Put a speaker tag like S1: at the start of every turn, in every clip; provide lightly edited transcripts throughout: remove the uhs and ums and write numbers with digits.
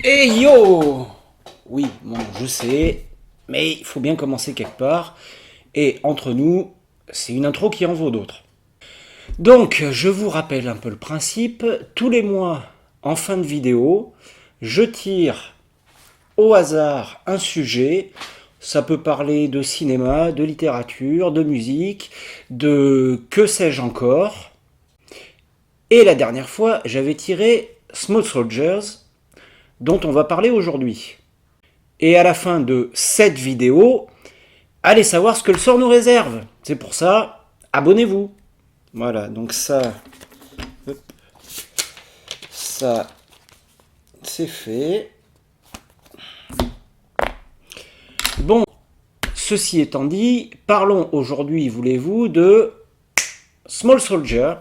S1: Et yo! Oui, bon, je sais, mais il faut bien commencer quelque part. Et entre nous, c'est une intro qui en vaut d'autres. Donc, je vous rappelle un peu le principe. Tous les mois, en fin de vidéo, je tire au hasard un sujet. Ça peut parler de cinéma, de littérature, de musique, de que sais-je encore. Et la dernière fois, j'avais tiré Small Soldiers, dont on va parler aujourd'hui. Et à la fin de cette vidéo, allez savoir ce que le sort nous réserve. C'est pour ça, abonnez-vous. Voilà, donc ça, c'est fait. Bon, ceci étant dit, parlons aujourd'hui, voulez-vous, de Small Soldier,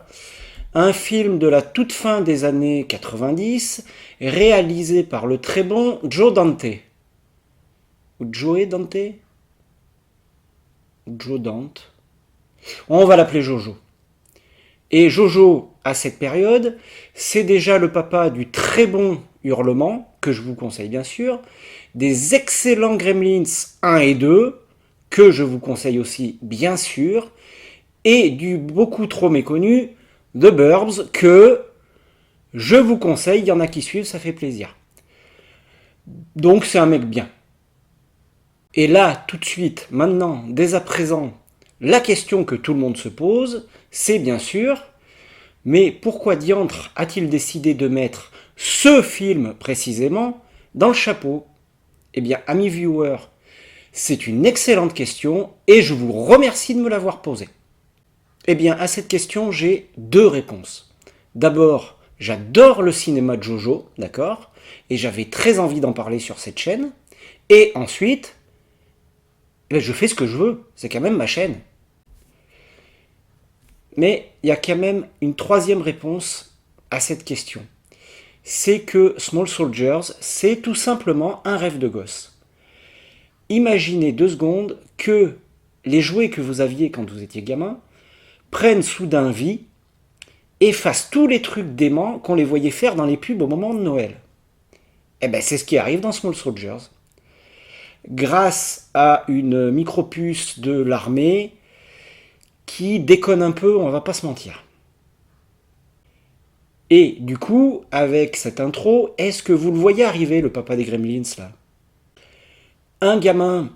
S1: un film de la toute fin des années 90, réalisé par le très bon Joe Dante. Ou Joe Dante? Joe Dante. On va l'appeler Jojo. Et Jojo, à cette période, c'est déjà le papa du très bon Hurlement, que je vous conseille bien sûr, des excellents Gremlins 1 et 2, que je vous conseille aussi bien sûr, et du beaucoup trop méconnu The Burbs, que je vous conseille, il y en a qui suivent, ça fait plaisir. Donc c'est un mec bien. Et là, tout de suite, maintenant, dès à présent, la question que tout le monde se pose, c'est bien sûr, mais pourquoi diantre a-t-il décidé de mettre ce film précisément dans le chapeau? Eh bien, amis viewers, c'est une excellente question et je vous remercie de me l'avoir posée. Eh bien, à cette question, j'ai deux réponses. D'abord, j'adore le cinéma de Jojo, d'accord? Et j'avais très envie d'en parler sur cette chaîne. Et ensuite, je fais ce que je veux, c'est quand même ma chaîne. Mais il y a quand même une troisième réponse à cette question. C'est que Small Soldiers, c'est tout simplement un rêve de gosse. Imaginez 2 secondes que les jouets que vous aviez quand vous étiez gamin prennent soudain vie et fassent tous les trucs déments qu'on les voyait faire dans les pubs au moment de Noël. Eh ben c'est ce qui arrive dans Small Soldiers. Grâce à une micropuce de l'armée qui déconne un peu, on va pas se mentir. Et du coup, avec cette intro, est-ce que vous le voyez arriver, le papa des Gremlins, là? Un gamin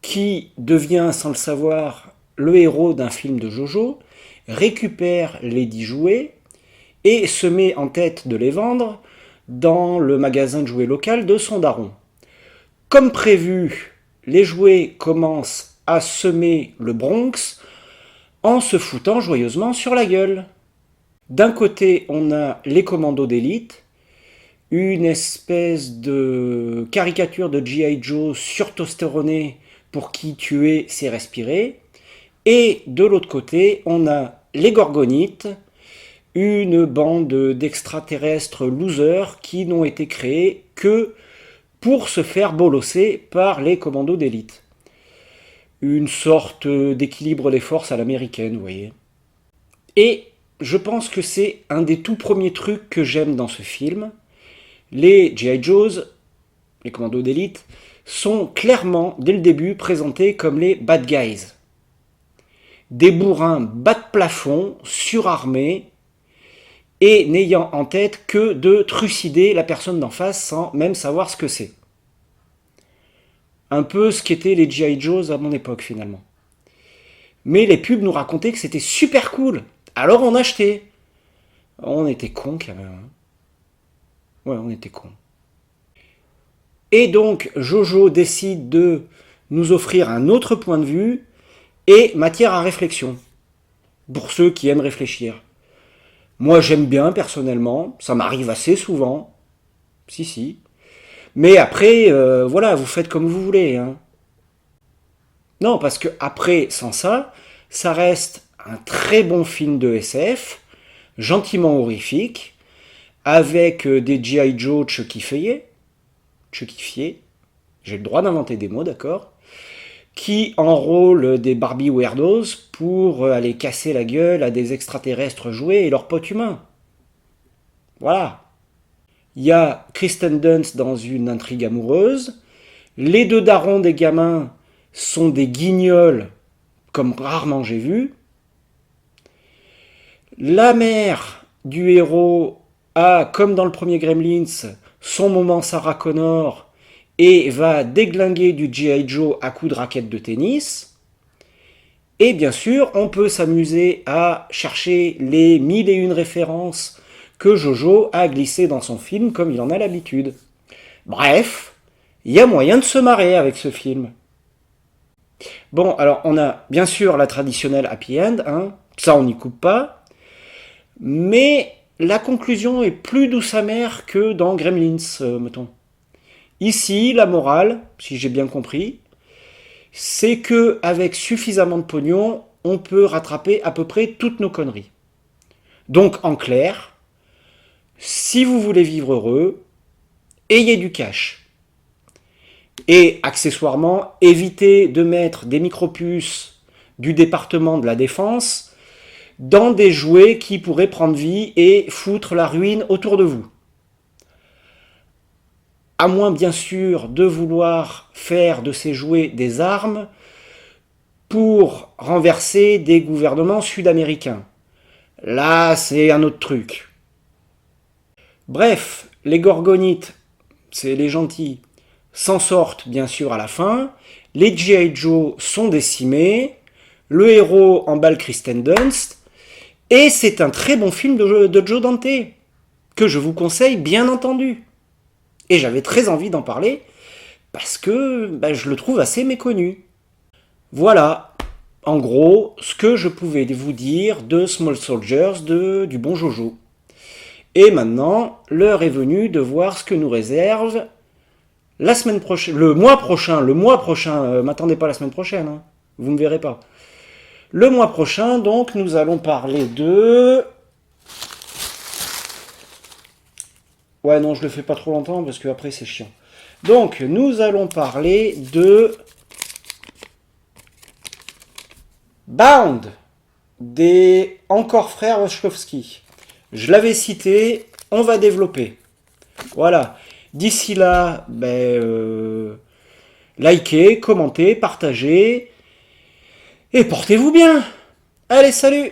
S1: qui devient, sans le savoir, le héros d'un film de Jojo, récupère les 10 jouets et se met en tête de les vendre dans le magasin de jouets local de son daron. Comme prévu, les jouets commencent à semer le Bronx en se foutant joyeusement sur la gueule. D'un côté, on a les commandos d'élite, une espèce de caricature de G.I. Joe surtostéroné pour qui tuer c'est respirer. Et de l'autre côté, on a les Gorgonites, une bande d'extraterrestres losers qui n'ont été créés que pour se faire bolosser par les commandos d'élite. Une sorte d'équilibre des forces à l'américaine, vous voyez. Et je pense que c'est un des tout premiers trucs que j'aime dans ce film. Les G.I. Joes, les commandos d'élite, sont clairement, dès le début, présentés comme les bad guys. Des bourrins bas de plafond, surarmés, et n'ayant en tête que de trucider la personne d'en face sans même savoir ce que c'est. Un peu ce qu'étaient les G.I. Joes à mon époque, finalement. Mais les pubs nous racontaient que c'était super cool. Alors on achetait. On était cons quand même. Ouais, on était cons. Et donc Jojo décide de nous offrir un autre point de vue et matière à réflexion. Pour ceux qui aiment réfléchir. Moi j'aime bien personnellement, ça m'arrive assez souvent. Si. Mais après, voilà, vous faites comme vous voulez. Hein. Non, parce que après, sans ça, ça reste un très bon film de SF, gentiment horrifique, avec des G.I. Joe chuckifiés, j'ai le droit d'inventer des mots, d'accord, qui enrôlent des Barbie weirdos pour aller casser la gueule à des extraterrestres jouets et leurs potes humains. Voilà. Il y a Kristen Dunst dans une intrigue amoureuse. Les deux darons des gamins sont des guignols, comme rarement j'ai vu. La mère du héros a, comme dans le premier Gremlins, son moment Sarah Connor et va déglinguer du G.I. Joe à coups de raquette de tennis. Et bien sûr, on peut s'amuser à chercher les 1001 références que Jojo a glissées dans son film comme il en a l'habitude. Bref, il y a moyen de se marrer avec ce film. Bon, alors on a bien sûr la traditionnelle happy end, hein, ça on n'y coupe pas, mais la conclusion est plus douce amère que dans Gremlins, mettons. Ici, la morale, si j'ai bien compris, c'est que avec suffisamment de pognon, on peut rattraper à peu près toutes nos conneries. Donc, en clair, si vous voulez vivre heureux, ayez du cash. Et accessoirement, évitez de mettre des micropuces du département de la défense dans des jouets qui pourraient prendre vie et foutre la ruine autour de vous. À moins bien sûr de vouloir faire de ces jouets des armes pour renverser des gouvernements sud-américains. Là, c'est un autre truc. Bref, les Gorgonites, c'est les gentils, s'en sortent bien sûr à la fin. Les G.I. Joe sont décimés. Le héros emballe Kristen Dunst. Et c'est un très bon film de Joe Dante, que je vous conseille bien entendu. Et j'avais très envie d'en parler, parce que je le trouve assez méconnu. Voilà, en gros, ce que je pouvais vous dire de Small Soldiers du bon Jojo. Et maintenant, l'heure est venue de voir ce que nous réserve la semaine prochaine, le mois prochain, m'attendez pas la semaine prochaine, hein, vous me verrez pas. Le mois prochain, donc, nous allons parler de... Ouais, non, je le fais pas trop longtemps, parce que après c'est chiant. Donc, nous allons parler de... Bound, des encore frères Wachowski. Je l'avais cité, on va développer. Voilà. D'ici là, likez, commentez, partagez, et portez-vous bien. Allez, salut!